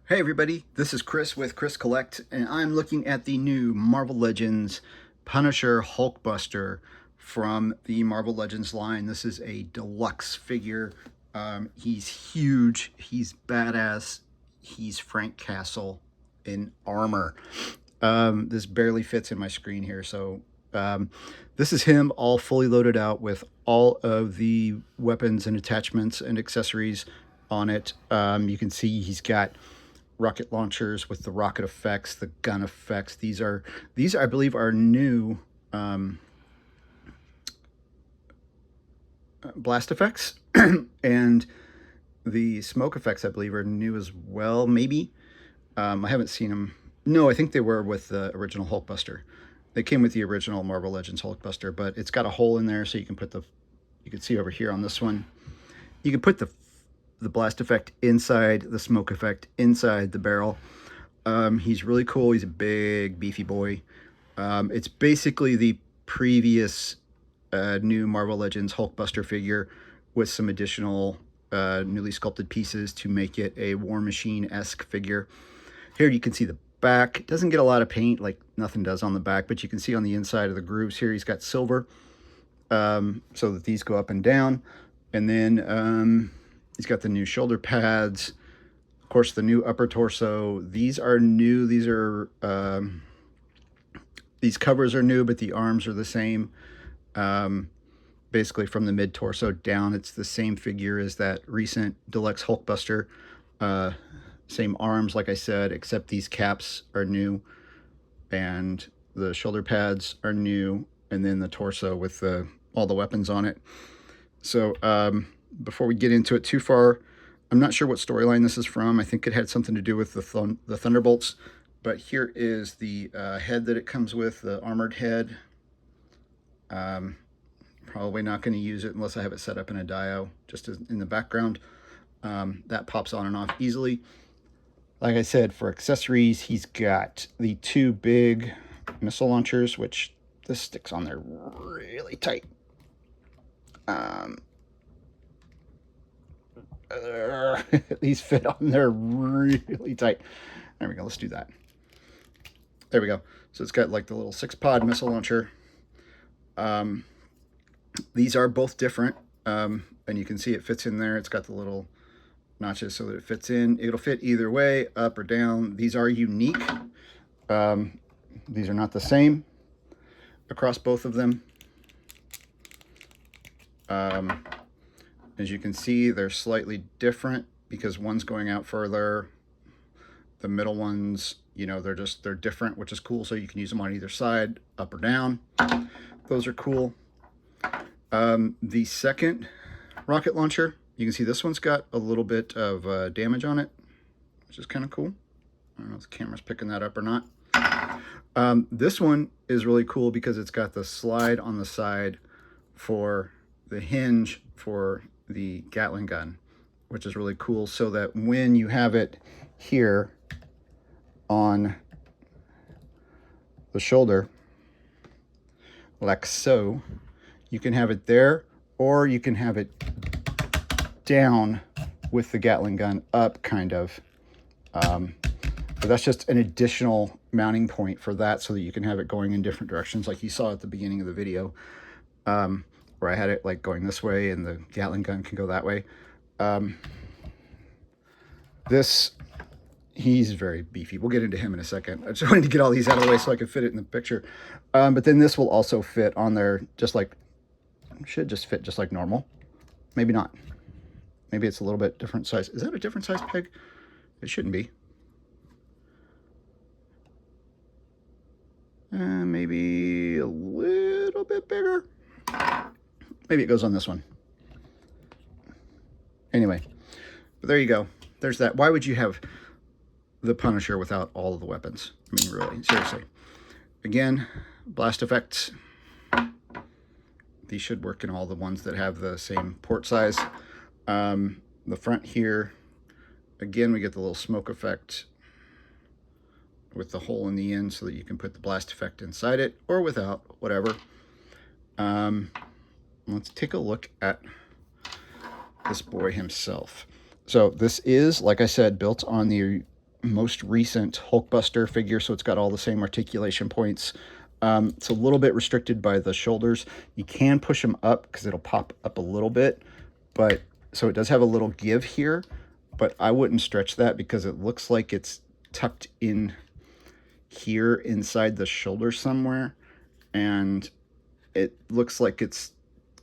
Hey everybody, this is Chris with Chris Collect, and I'm looking at the new Marvel Legends Punisher Hulkbuster from the Marvel Legends line. This is a deluxe figure. He's huge, he's badass, he's Frank Castle in armor. This barely fits in my screen here, so this is him all fully loaded out with all of the weapons and attachments and accessories on it. You can see he's got rocket launchers with the rocket effects, the gun effects. These I believe are new blast effects, and the smoke effects I believe are new as well. Maybe I haven't seen them. No, I think they were with the original Hulkbuster. They came with the original Marvel Legends Hulkbuster, but it's got a hole in there so you can put the. You can see over here on this one. You can put the blast effect inside, the smoke effect inside the barrel. He's really cool. He's a big, beefy boy. It's basically the previous new Marvel Legends Hulkbuster figure with some additional newly sculpted pieces to make it a War Machine-esque figure. Here you can see the back. It doesn't get a lot of paint, like nothing does on the back, but you can see on the inside of the grooves here, he's got silver so that these go up and down. And then he's got the new shoulder pads. Of course, the new upper torso. These are new. These covers are new, but the arms are the same. Basically, from the mid torso down, it's the same figure as that recent deluxe Hulkbuster. Same arms, like I said, except these caps are new, and the shoulder pads are new, and then the torso with all the weapons on it. So before we get into it too far, I'm not sure what storyline this is from. I think it had something to do with the Thunderbolts. But here is the head that it comes with, the armored head. Probably not going to use it unless I have it set up in a dio, just in the background. That pops on and off easily. Like I said, for accessories, he's got the two big missile launchers, which this sticks on there really tight. These fit on there really tight. There we go. Let's do that. There we go. So it's got like the little 6-pod missile launcher. These are both different, and you can see it fits in there. It's got the little notches so that it fits in. It'll fit either way, up or down. These are unique. These are not the same across both of them. As you can see, they're slightly different because one's going out further. The middle ones, you know, they're different, which is cool. So you can use them on either side, up or down. Those are cool. The second rocket launcher, you can see this one's got a little bit of damage on it, which is kind of cool. I don't know if the camera's picking that up or not. This one is really cool because it's got the slide on the side for the hinge for the Gatling gun, which is really cool, so that when you have it here on the shoulder, like so, you can have it there, or you can have it down with the Gatling gun up, kind of. But that's just an additional mounting point for that, so that you can have it going in different directions, like you saw at the beginning of the video, where I had it like going this way and the Gatling gun can go that way. He's very beefy. We'll get into him in a second. I just wanted to get all these out of the way so I could fit it in the picture. But then this will also fit on there, just like, should just fit just like normal. Maybe not. Maybe it's a little bit different size. Is that a different size peg? It shouldn't be. Maybe a little bit bigger. Maybe it goes on this one. Anyway, but there you go. There's that. Why would you have the Punisher without all of the weapons? I mean, really, seriously. Again, blast effects. These should work in all the ones that have the same port size. The front here, again, we get the little smoke effect with the hole in the end so that you can put the blast effect inside it, or without, whatever. Let's take a look at this boy himself. So this is, like I said, built on the most recent Hulkbuster figure, so it's got all the same articulation points. It's a little bit restricted by the shoulders. You can push them up because it'll pop up a little bit, but so it does have a little give here, but I wouldn't stretch that because it looks like it's tucked in here inside the shoulder somewhere, and it looks like it's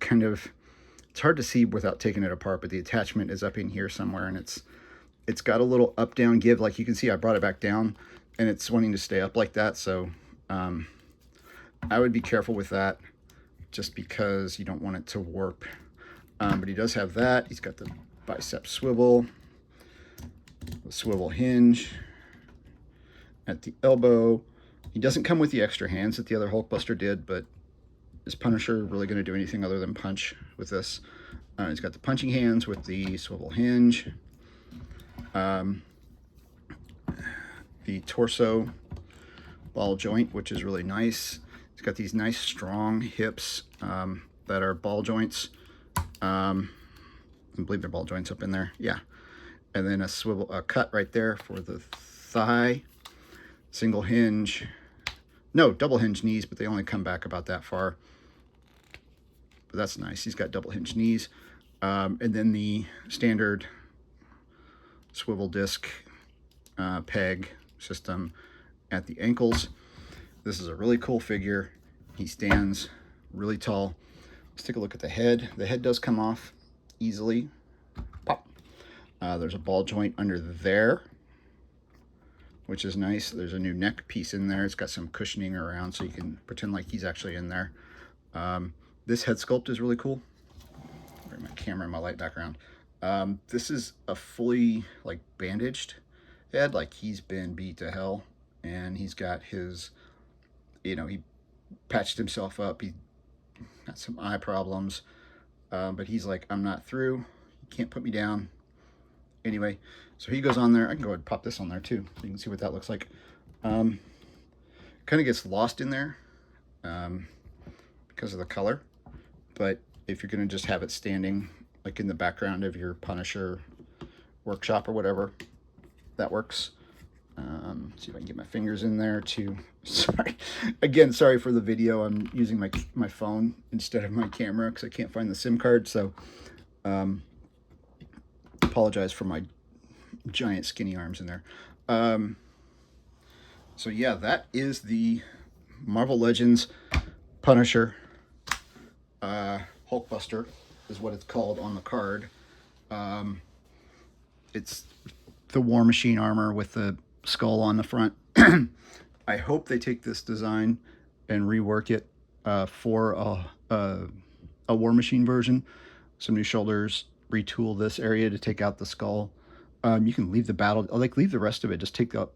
kind of, it's hard to see without taking it apart, but the attachment is up in here somewhere, and it's got a little up down give. Like you can see I brought it back down and it's wanting to stay up like that, so I would be careful with that just because you don't want it to warp. But he does have that. He's got the bicep swivel, the swivel hinge at the elbow. He doesn't come with the extra hands that the other Hulkbuster did, but is Punisher really going to do anything other than punch with this? He's got the punching hands with the swivel hinge. The torso ball joint, which is really nice. He's got these nice strong hips that are ball joints. I believe they're ball joints up in there. Yeah. And then a swivel, a cut right there for the thigh. Single hinge. No, double hinge knees, but they only come back about that far. But that's nice. He's got double hinge knees. And then the standard swivel disc peg system at the ankles. This is a really cool figure. He stands really tall. Let's take a look at the head. The head does come off easily. Pop. There's a ball joint under there, which is nice. There's a new neck piece in there. It's got some cushioning around so you can pretend like he's actually in there. This head sculpt is really cool. Bring my camera and my light background. This is a fully like bandaged head, like he's been beat to hell, and he's got his, you know, he patched himself up. He got some eye problems, but he's like, I'm not through. You can't put me down. Anyway, so he goes on there. I can go ahead and pop this on there too, so you can see what that looks like. Kind of gets lost in there because of the color, but if you're going to just have it standing like in the background of your Punisher workshop or whatever, that works. See if I can get my fingers in there too. Sorry. Again, sorry for the video. I'm using my phone instead of my camera because I can't find the SIM card. So apologize for my giant skinny arms in there. So yeah, that is the Marvel Legends Punisher Hulkbuster is what it's called on the card. It's the War Machine armor with the skull on the front. I hope they take this design and rework it for a War Machine version. Some new shoulders, retool this area to take out the skull. You can leave the battle, like leave the rest of it, just take the,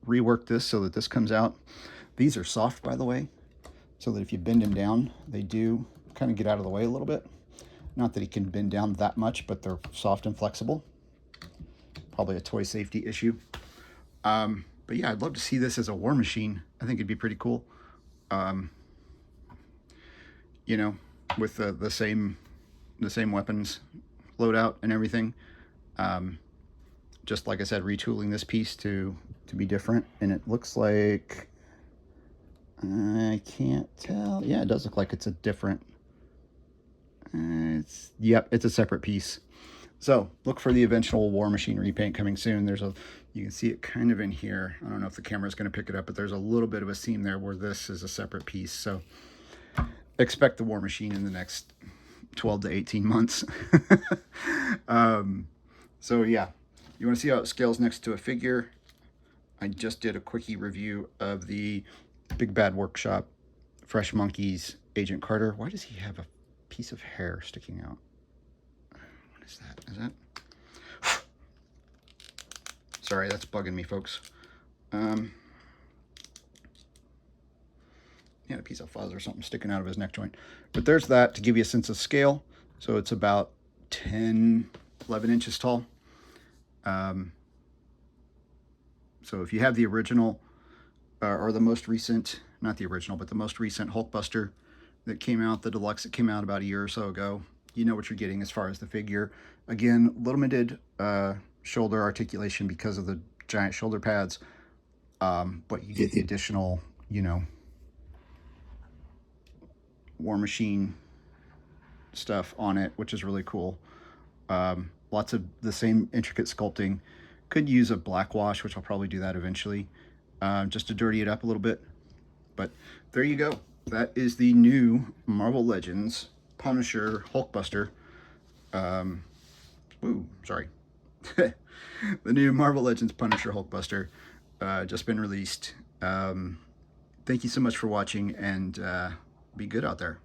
rework this so that this comes out. These are soft, by the way, so that if you bend him down, they do kind of get out of the way a little bit. Not that he can bend down that much, but they're soft and flexible. Probably a toy safety issue. But yeah, I'd love to see this as a War Machine. I think it'd be pretty cool. You know, with the same weapons loadout and everything. Just like I said, retooling this piece to be different, and it looks like, I can't tell. Yeah, it does look like it's a different. Yep, it's a separate piece. So look for the eventual War Machine repaint coming soon. There's a, you can see it kind of in here. I don't know if the camera's going to pick it up, but there's a little bit of a seam there where this is a separate piece. So expect the War Machine in the next 12 to 18 months. So yeah, you want to see how it scales next to a figure. I just did a quickie review of the Big Bad Workshop Fresh Monkeys Agent Carter. Why does he have a piece of hair sticking out? What is that? Is that? Sorry, that's bugging me, folks. Yeah, a piece of fuzz or something sticking out of his neck joint. But there's that to give you a sense of scale. So it's about 10, 11 inches tall. So if you have the original, or the most recent, not the original, but the most recent Hulkbuster that came out, the deluxe that came out about a year or so ago, you know what you're getting as far as the figure. Again, limited shoulder articulation because of the giant shoulder pads, but you get the additional, you know, War Machine stuff on it, which is really cool. Lots of the same intricate sculpting. Could use a black wash, which I'll probably do that eventually, just to dirty it up a little bit. But there you go. That is the new Marvel Legends Punisher Hulkbuster. Sorry. The new Marvel Legends Punisher Hulkbuster, just been released. Thank you so much for watching, and be good out there.